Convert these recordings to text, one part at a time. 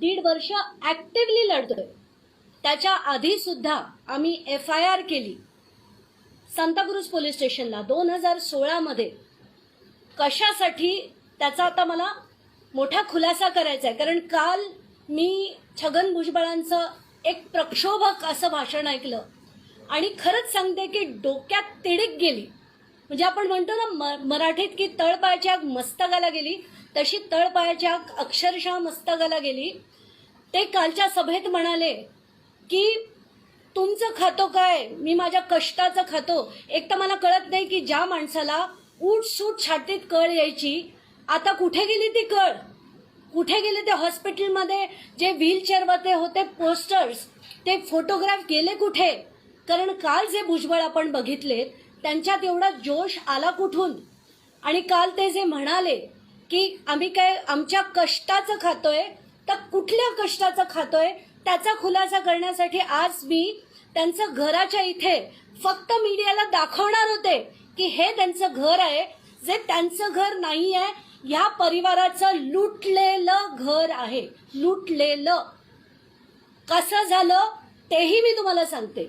1.5 वर्ष ऍक्टिव्हली लढतोय. त्याच्या आधी सुद्धा आम्ही FIR केली सांताक्रूज पोलीस स्टेशनला 2016 मध्ये. कशासाठी त्याचा आता मला मोठा खुलासा करायचा आहे, कारण काल मी छगन भुजबळांचं एक प्रक्षोभक असं भाषण ऐकलं आणि खरंच सांगते की डोक्यात तिडीक गेली. म्हणजे आपण म्हणतो ना मराठीत की तळपायाची आग मस्तकाला गेली, तशी तळपायाची आग अक्षरशः मस्तकाला गेली. ते कालच्या सभेत म्हणाले की तुमचं खातो काय, मी माझ्या कष्टाचं खातो. एक तर मला कळत नाही की ज्या माणसाला उठसूट छातीत कळ यायची, आता कुठे गेली ती कळ? कुठे गेले ते हॉस्पिटलमध्ये जे व्हीलचेअरवरते होते पोस्टर्स, ते फोटोग्राफ गेले कुठे? कारण काल जे भुजबळ आपण बघितले त्यांच्यात एवढा जोश आला कुठून? आणि काल ते जे म्हणाले की आम्ही काय आमच्या कष्टाचं खातोय, तर कुठल्या कष्टाचं खातोय त्याचा खुलासा करण्यासाठी आज मी त्यांचं घराच्या इथे फक्त मीडियाला दाखवणार होते की हे त्यांचं घर आहे, जे त्यांचं घर नाही आहे, या परिवाराचं लुटलेलं घर आहे. लुटलेलं. कसं झालं तेही मी तुम्हाला सांगते.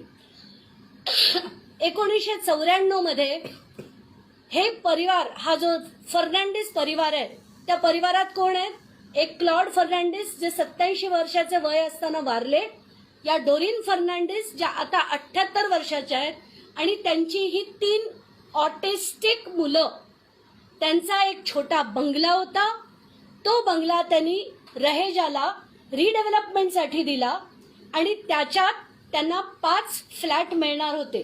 1994 मध्ये हे परिवार, हा जो फर्नांडिस परिवार आहे, त्या परिवारात कोण आहे? एक क्लॉड फर्नांडिस जे 87 वर्षाचे वय असताना वारले, या डोरिन फर्नांडिस ज्या आता 78 वर्षाच्या आहेत, आणि त्यांची ही 3 ऑटिस्टिक मुलं. त्यांचा एक छोटा बंगला होता. तो बंगला त्यांनी रहेजाला रिडेव्हलपमेंटसाठी दिला आणि त्याच्यात त्यांना 5 फ्लॅट मिळणार होते.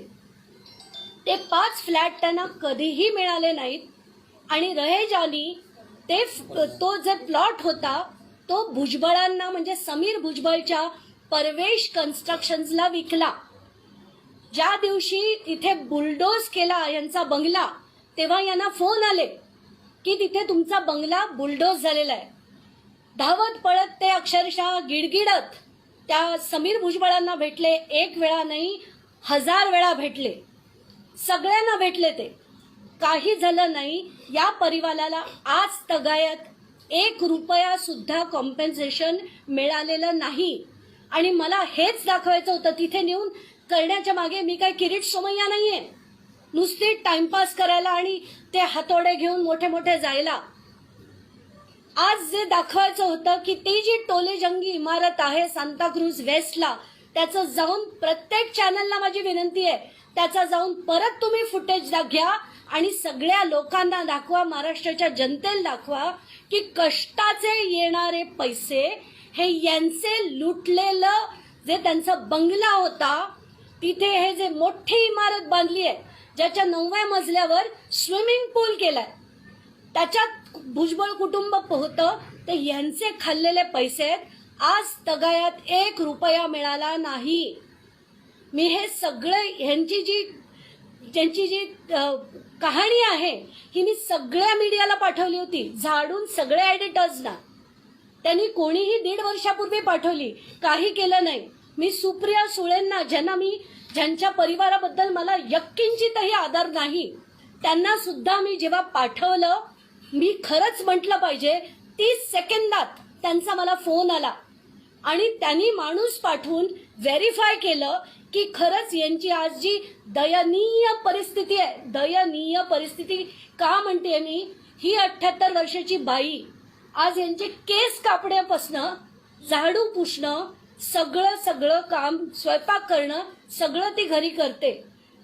ते 5 फ्लॅट त्यांना कधीही मिळाले नाहीत आणि रहेजानी तो जो प्लॉट होता तो भुजबळांना, म्हणजे समीर भुजबळच्या परवेश कन्स्ट्रक्शन्सला विकला. ज्या दिवशी तिथे बुलडोज केला यांचा बंगला, तेव्हा यांना फोन आले की तिथे तुमचा बंगला बुलडोज झालेला आहे. धावत पळत ते अक्षरशः गिडगिडत त्या समीर भुजबळांना भेटले. 1 वेळा नाही, 1000 वेळा भेटले. सगळ्यांना भेटले. ते काही झालं नाही. या परिवाराला आज तगायत 1 रुपया सुद्धा कॉम्पेन्सेशन मिळालेलं नाही. आणि मला हेच दाखवायचं होतं तिथे नेऊन करण्याच्या मागे. मी काय किरीट सोमय्या नाहीये नुसती टाइमपास करायला आणि ते हातोडे घेऊन मोठे मोठे जायला. आज जे दाखवायचं होतं की ती जी टोलेजंगी इमारत आहे सांताक्रूज वेस्टला, त्याचं जाऊन प्रत्येक चॅनलला माझी विनंती आहे, त्याचा जाऊन परत तुम्ही फुटेज घ्या आणि सगळ्या लोकांना दाखवा, महाराष्ट्राच्या जनतेला दाखवा की कष्टाचे येणारे पैसे हे यांचे लुटलेलं जे त्यांचा बंगला होता, तिथे हे जे मोठी इमारत बांधली आहे ज्याच्या 9व्या मजल्यावर स्विमिंग पूल केलाय, त्याच्यात भुजबळ कुटुंब होतं, ते यांचे खाल्लेले पैसे आहेत. आज तगायात 1 रुपया मिळाला नाही. मी हे सगळं ज्यांची जी कहाणी आहे ही मी सगळ्या मीडियाला पाठवली होती, झाडून सगळ्या एडिटर्सना. त्यांनी कोणीही 1.5 वर्षापूर्वी पाठवली, काही केलं नाही. मी सुप्रिया सुळेंना, ज्यांच्या परिवाराबद्दल मला यक्किंचितही आदर नाही, त्यांना सुद्धा मी जेव्हा पाठवलं, मी खरंच म्हटलं पाहिजे 30 सेकंदात त्यांचा मला फोन आला आणि त्यांनी माणूस पाठवून व्हेरीफाय केलं की खरंच यांची आज जी दयनीय परिस्थिती आहे. दयनीय परिस्थिती का म्हणते मी? ही 78 वर्षाची बाई आज यांचे केस कापण्यापासनं झाडू पुसणं, सगळं काम, स्वयंपाक करणं, सगळं ती घरी करते.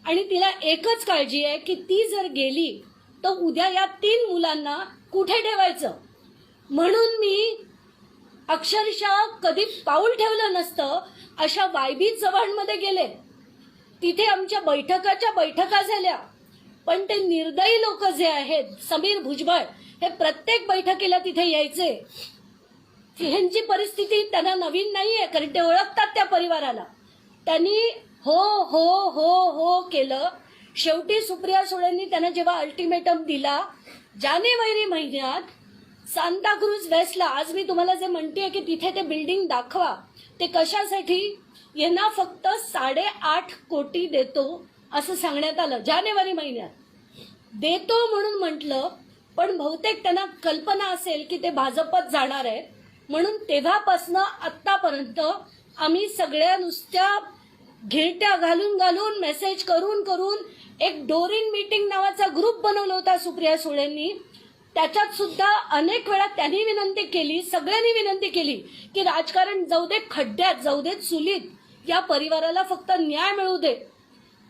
आणि तिला एकच काळजी आहे की ती जर गेली तर उद्या या 3 मुलांना कुठे ठेवायचं. म्हणून मी अक्षरशः कधी पाऊल ठेवलं नसतं अशा वायबी चव्हाणमध्ये गेले. तिथे आमच्या बैठका झाल्या, पण ते निर्दयी लोक जे आहेत, समीर भुजबळ, हे प्रत्येक बैठकीला तिथे यायचे. ह्यांची परिस्थिती त्यांना नवीन नाहीये, कारण ते ओळखतात त्या परिवाराला. त्यांनी हो हो हो हो केलं. शेवटी सुप्रिया सुळेंनी त्यांना जेव्हा अल्टिमेटम दिला जानेवारी महिन्यात, सांताक्रूज वेस्टला, आज मी तुम्हाला जे म्हणतेय की तिथे ते बिल्डिंग दाखवा, ते कशासाठी? यांना फक्त 8.5 कोटी देतो असं सांगण्यात आलं. जानेवारी महिन्यात देतो म्हणून म्हटलं, पण बहुतेक त्यांना कल्पना असेल की ते भाजपत जाणार आहेत म्हणून तेव्हापासनं आत्तापर्यंत आम्ही सगळ्या नुसत्या घेरट्या घालून घालून मेसेज करून करून एक डोरिन मीटिंग नावाचा ग्रुप बनवला होता सुप्रिया सुळेंनी. त्याच्यात सुद्धा अनेक वेळा त्यांनी विनंती केली, सगळ्यांनी विनंती केली की राजकारण जाऊ दे, खड्ड्यात जाऊ देत, चुलीत, या परिवाराला फक्त न्याय मिळू दे.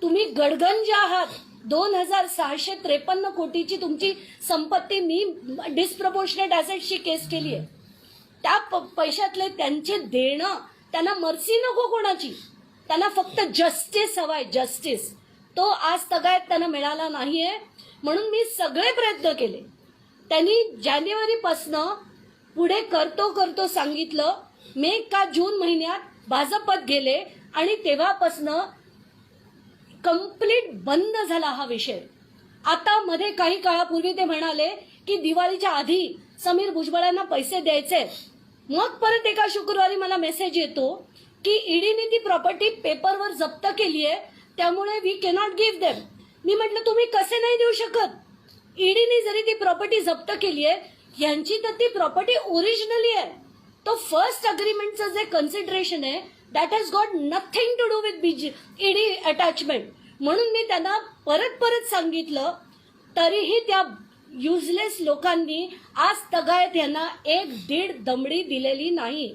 तुम्ही गडगंज आहात. 2653 कोटीची तुमची संपत्ती मी डिस्प्रपोर्शनेट ऍसेटची केस केली आहे. त्या पैशातले त्यांचे देणं, त्यांना मर्सी नको कोणाची, त्यांना फक्त जस्टिस हवाय, जस्टिस. तो आज तगायत त्यांना मिळाला नाहीये. म्हणून मी सगळे प्रयत्न केले. त्यांनी जानेवारीपासनं पुढे करतो सांगितलं. मे का जून महिन्यात भाजपात गेले आणि तेव्हापासनं कंप्लीट बंद झाला हा विषय. आता मध्ये काही काळापूर्वी ते म्हणाले की दिवाळीच्या आधी समीर भुजबळांना पैसे द्यायचे. मग परत एका शुक्रवारी मला मेसेज येतो की ईडीने ती प्रॉपर्टी पेपरवर जप्त केली आहे, त्यामुळे वी कॅनॉट गिव्ह देम. मी म्हटलं तुम्ही कसे नाही देऊ शकत? ईडीने जरी ती प्रॉपर्टी जप्त केली आहे, यांची तर ती प्रॉपर्टी ओरिजिनली आहे. तो फर्स्ट अग्रीमेंटचं जे कन्सिडरेशन आहे that has got nothing to do with ED attachment. म्हणून मी त्यांना परत सांगितलं, तरीही त्या युजलेस लोकांनी आज तगायत यांना 1-1.5 दमडी दिलेली नाही.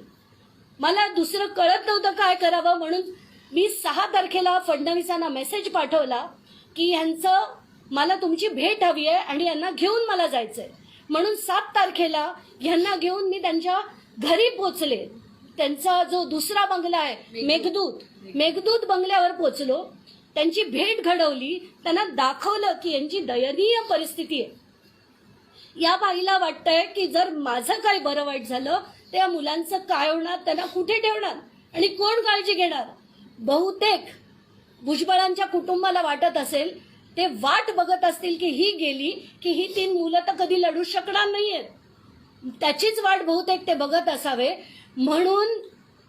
मला दुसरं कळत नव्हतं काय करावं, म्हणून मी 6 तारखेला फडणवीसांना मेसेज पाठवला की यांचं मला तुमची भेट हवी आहे आणि यांना घेऊन मला जायचंय. म्हणून 7 तारखेला यांना घेऊन मी त्यांच्या घरी पोचले. त्यांचा जो दुसरा बंगला आहे मेघदूत बंगल्यावर पोचलो. त्यांची भेट घडवली, त्यांना दाखवलं की यांची दयनीय परिस्थिती आहे. या बाईला वाटतंय की जर माझं काही बरं वाईट झालं तर या मुलांचं काय होणार, त्यांना कुठे ठेवणार आणि कोण काळजी घेणार. बहुतेक भुजबळांच्या कुटुंबाला वाटत असेल, ते वाट बघत असतील की ही गेली की ही 3 मुलं तर कधी लढू शकणार नाहीयेत. त्याचीच वाट बहुतेक ते बघत असावे. म्हणून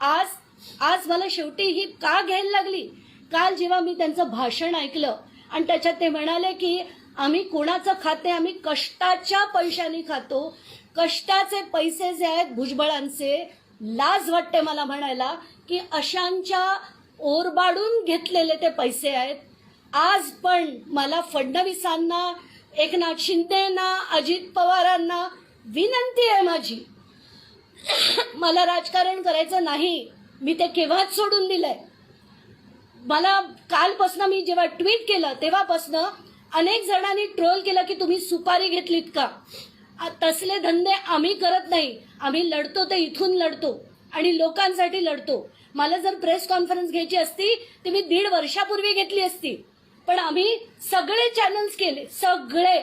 आज मला शेवटी ही का घ्यायला लागली. काल जेव्हा मी त्यांचं भाषण ऐकलं आणि त्याच्यात ते म्हणाले की आम्ही कोणाचं खात नाही, आम्ही कष्टाच्या पैशाने खातो. कष्टाचे पैसे जे आहेत भुजबळांचे, लाज वाटते मला म्हणायला की अशांच्या ओरबाडून घेतलेले ते पैसे आहेत. आज पण मला फडणवीसांना, एकनाथ शिंदेना, अजित पवारांना विनंती आहे माझी, मला राजकारण करायचं नाही. मी ते केव्हाच सोडून दिलंय. मला कालपासनं मी जेव्हा ट्विट केलं तेव्हापासनं अनेक जणांनी ट्रोल केलं की तुम्ही सुपारी घेतलीत का. तसले धंदे आम्ही करत नाही. आम्ही लढतो ते इथून लढतो आणि लोकांसाठी लढतो. मला जर प्रेस कॉन्फरन्स घ्यायची असती तर मी 1.5 वर्षापूर्वी घेतली असती. पण आम्ही सगळे चॅनल्स केले, सगळे.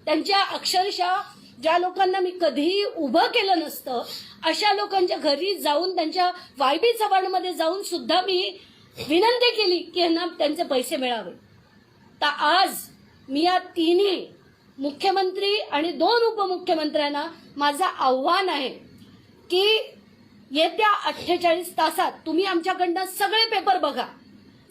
त्यांच्या अक्षरशः ज्या लोकांना मी कधीही उभं केलं नसतं अशा लोकांच्या घरी जाऊन, त्यांच्या वायबी चव्हाणमध्ये जाऊन सुद्धा मी विनंती केली की यांना त्यांचे पैसे मिळावे. तर आज मी या 3 मुख्यमंत्री आणि 2 उपमुख्यमंत्र्यांना माझं आव्हान आहे की येत्या 48 तासात तुम्ही आमच्याकडनं सगळे पेपर बघा.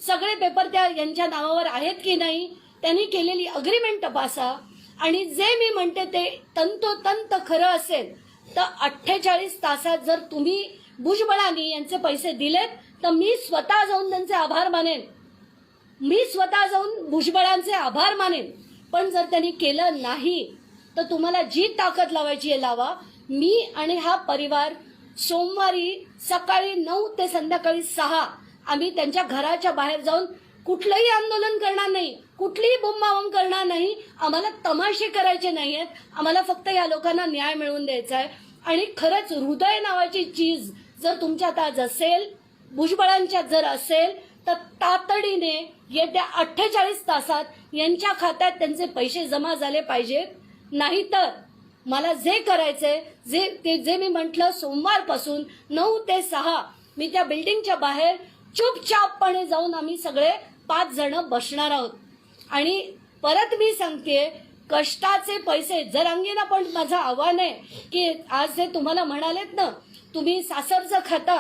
सगळे पेपर त्या यांच्या नावावर आहेत की नाही, त्यांनी केलेली अग्रीमेंट तपासा आणि जे मी म्हणते ते तंतोतंत खरं असेल तर 48 तासात जर तुम्ही भुजबळांनी यांचे पैसे दिलेत तर मी स्वतः जाऊन त्यांचे आभार मानेन. मी स्वतः जाऊन भुजबळांचे आभार मानेन. पण जर त्यांनी केलं नाही तर तुम्हाला जी ताकद लावायची आहे लावा. मी आणि हा परिवार सोमवारी सकाळी 9 ते संध्याकाळी 6 आम्ही त्यांच्या घराच्या बाहेर जाऊन कुठलंही आंदोलन करणार नाही, कुठलीही बोंबाबोंब करणार नाही. आम्हाला तमाशे करायचे नाहीयेत. आम्हाला फक्त या लोकांना न्याय मिळवून द्यायचा आहे. आणि खरंच हृदय नावाची चीज जर तुमच्यात आज असेल, भुजबळांच्यात जर असेल, तर तातडीने येत्या 48 तासात यांच्या खात्यात त्यांचे पैसे जमा झाले पाहिजेत. नाहीतर मला जे करायचंय, जे मी म्हटलं, सोमवारपासून 9 ते 6 मी त्या बिल्डिंगच्या बाहेर चुपचापपणे जाऊन आम्ही सगळे 5 जण बसणार आहोत. आणि परत मी सांगतेय, कष्टाचे पैसे जर अंगीना, पण माझं आव्हान आहे की आज जे तुम्हाला म्हणालेत ना तुम्ही सासरचं खाता,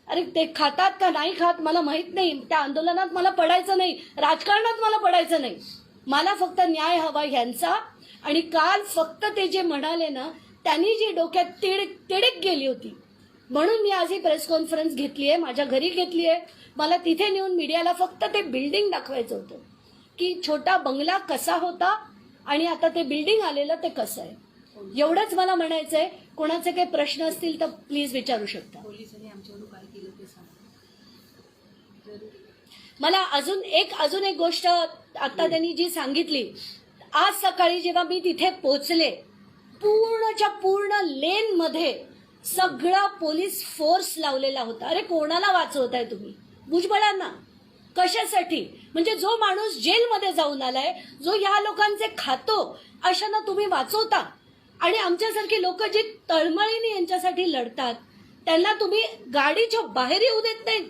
अरे ते खातात का नाही खात मला माहित नाही. त्या आंदोलनात मला पडायचं नाही, राजकारणात मला पडायचं नाही. मला फक्त न्याय हवा ह्यांचा. आणि काल फक्त ते जे म्हणाले ना, त्यांनी जी डोक्यात तिडक गेली होती म्हणून मी आज ही प्रेस कॉन्फरन्स घेतली आहे, माझ्या घरी घेतली आहे. मला तिथे नेऊन मीडियाला फक्त ते बिल्डिंग दाखवायचं होतं की छोटा बंगला कसा होता आणि आता ते बिल्डिंग आलेलं ते कसं आहे. एवढंच मला म्हणायचंय. कोणाचे काही प्रश्न असतील तर प्लीज विचारू शकता. पोलिसांनी आमच्याकडून काय केलं ते सांगा. मला अजून एक गोष्ट आता त्यांनी जी सांगितली, आज सकाळी जेव्हा मी तिथे पोहोचले, पूर्णच्या पूर्ण लेन मध्ये सगळा पोलीस फोर्स लावलेला होता. अरे कोणाला वाचवताय तुम्ही? भुजबळांना. कशासाठी? म्हणजे जो माणूस जेलमध्ये जाऊन आलाय, जो या लोकांचे खातो, अशांना तुम्ही वाचवता. आणि आमच्यासारखी लोक जी तळमळीने यांच्यासाठी लढतात त्यांना तुम्ही गाडीच्या बाहेर येऊ देत नाही.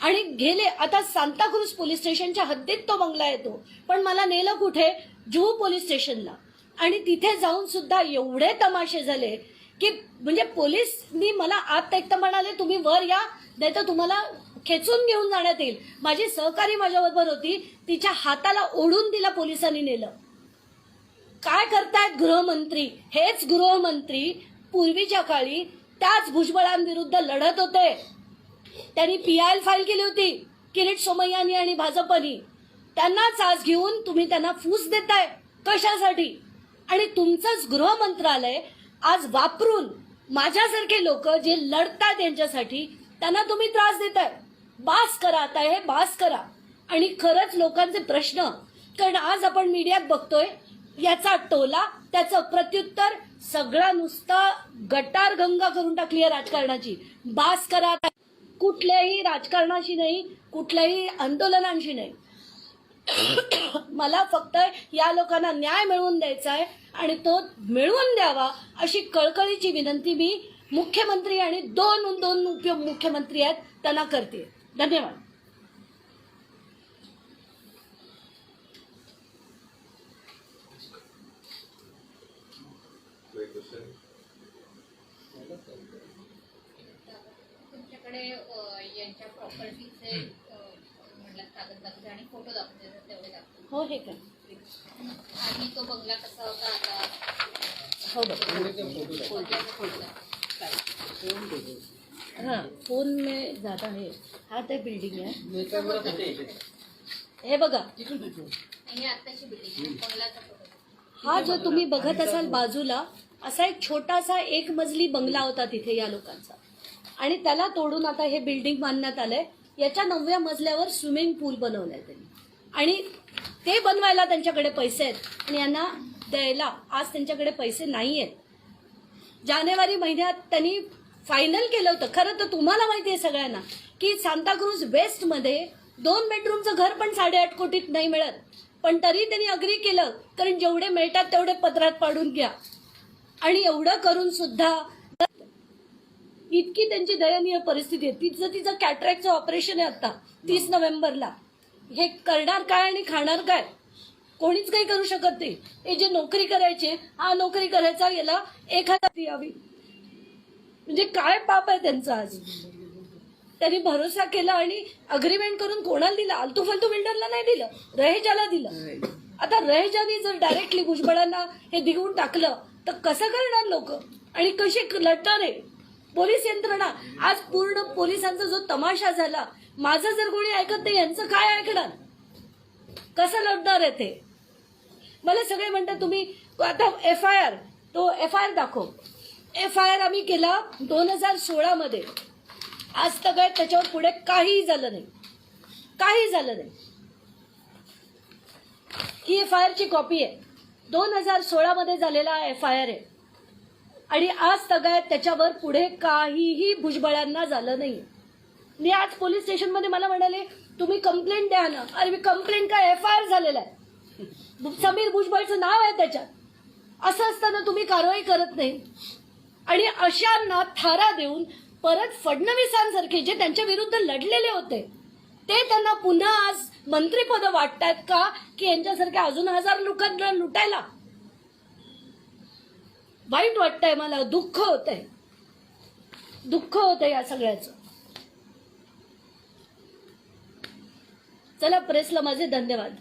आणि गेले आता सांताक्रूज पोलीस स्टेशनच्या हद्दीत तो बंगला येतो, पण मला नेलं कुठे? जुहू पोलीस स्टेशनला. आणि तिथे जाऊन सुद्धा एवढे तमाशे झाले की म्हणजे पोलीसनी मला आत एकतर म्हणाले तुम्ही वर या, नाही तर तुम्हाला खेचून घेऊन जाण्यात येईल. माझी सहकारी माझ्याबरोबर होती, तिच्या हाताला ओढून तिला पोलिसांनी नेलं. काय करतायत गृहमंत्री? हेच गृहमंत्री पूर्वीच्या काळी त्याच भुजबळांविरुद्ध लढत होते. त्यांनी PIL फाईल केली होती किरीट सोमय्यांनी आणि भाजपनी. त्यांनाच आज घेऊन तुम्ही त्यांना फूस देताय. कशासाठी? आणि तुमचंच गृह मंत्रालय आज वापरून माझ्यासारखे लोक जे लढतात यांच्यासाठी त्यांना तुम्ही त्रास देताय. बास करा आता, हे बास करा. आणि खरंच लोकांचे प्रश्न, कारण आज आपण मीडियात बघतोय याचा टोला, त्याचं प्रत्युत्तर, सगळा नुसता गटार गंगा करून टाकली आहे राजकारणाची. बास करा. कुठल्याही राजकारणाशी नाही, कुठल्याही आंदोलनांशी नाही. मला फक्त या लोकांना न्याय मिळवून द्यायचा आहे आणि तो मिळवून द्यावा अशी कळकळीची विनंती मी मुख्यमंत्री आणि दोन उपमुख्यमंत्री आहेत त्यांना करते. धन्यवाद. तुमच्याकडे यांच्या प्रॉपर्टीचे म्हटलं कागदपत्र आणि फोटो दाखवते, तेवढे दाखवते. हो, हे काय आणि तो बंगला कसा होता आता? हो बघा. हाँ, फोन में ज्यादा है. हा ते बिल्डिंग आहे. हे बघा, ही आत्ताची बिल्डिंग, बंगलाचा फोटो. हा जो तुम्ही बघत असाल बाजूला, असा एक छोटासा एक मजली बंगला होता तिथे या लोकांचा. आणि त्याला तोडून आता हे बिल्डिंग बांधण्यात आलंय. याच्या 9व्या मजल्यावर स्विमिंग पूल बनवलाय त्यांनी. आणि ते बनवायला त्यांच्याकडे पैसे आहेत आणि यांना द्यायला आज त्यांच्याकडे पैसे नाही आहेत. जानेवारी महिन्यात त्यांनी फायनल केलं होतं. खरं तर तुम्हाला माहिती आहे सगळ्यांना की सांताक्रूज वेस्टमध्ये 2 बेडरूमचं घर पण 8.5 कोटीत नाही मिळत. पण तरी त्यांनी अग्री केलं, कारण जेवढे मिळतात तेवढे पदरात पाडून घ्या. आणि एवढं करून सुद्धा इतकी त्यांची दयनीय परिस्थिती आहे. तिचं कॅटरॅक्टचं ऑपरेशन आहे आता 30 नोव्हेंबरला. हे करणार काय आणि खाणार काय? कोणीच काही करू शकत नाही. हे जे नोकरी करायचे, हा नोकरी करायचा, याला 1000 यावी. म्हणजे काय पाप आहे त्यांचं. आज त्यांनी भरोसा केला आणि अग्रीमेंट करून कोणाला दिला? आलतू फालतू बिल्डरला नाही दिलं, रहेजाला दिलं. आता रहेजानी जर डायरेक्टली भुजबळांना हे दिवून टाकलं तर कसं करणार लोक आणि कसे लढणार आहे पोलीस यंत्रणा? आज पूर्ण पोलिसांचा जो तमाशा झाला, माझं जर कोणी ऐकत नाही यांचं काय ऐकणार? कसं लढणार आहे ते? मला सगळे म्हणतात तुम्ही आता FIR, तो FIR दाखव. FIR आम्ही केला 2016 मध्ये. आज तक त्याच्यावर पुढे काही झालं नाही, काही झालं नाही. ही FIR ची कॉपी आहे. 2016 मध्ये झालेला FIR आहे आणि आज तगायत त्याच्यावर पुढे काहीही भुजबळांना झालं नाही. मी आज पोलीस स्टेशनमध्ये मला म्हणाले तुम्ही कंप्लेंट द्या ना. अरे मी कंप्लेंट काय, FIR झालेला आहे, समीर भुजबळचं नाव आहे त्याच्यात. असं असताना तुम्ही कारवाई करत नाही. आणि अशांना थारा देऊन परत फडणवीसांसारखे जे त्यांच्या विरुद्ध लढलेले होते ते त्यांना पुन्हा आज मंत्रीपद वाटतात का, की यांच्यासारख्या अजून 1000 लोकांना लुटायला? वाईट वाटतंय मला, दुःख होतंय, दुःख होतंय या सगळ्याचं. चला, प्रेसला माझे धन्यवाद.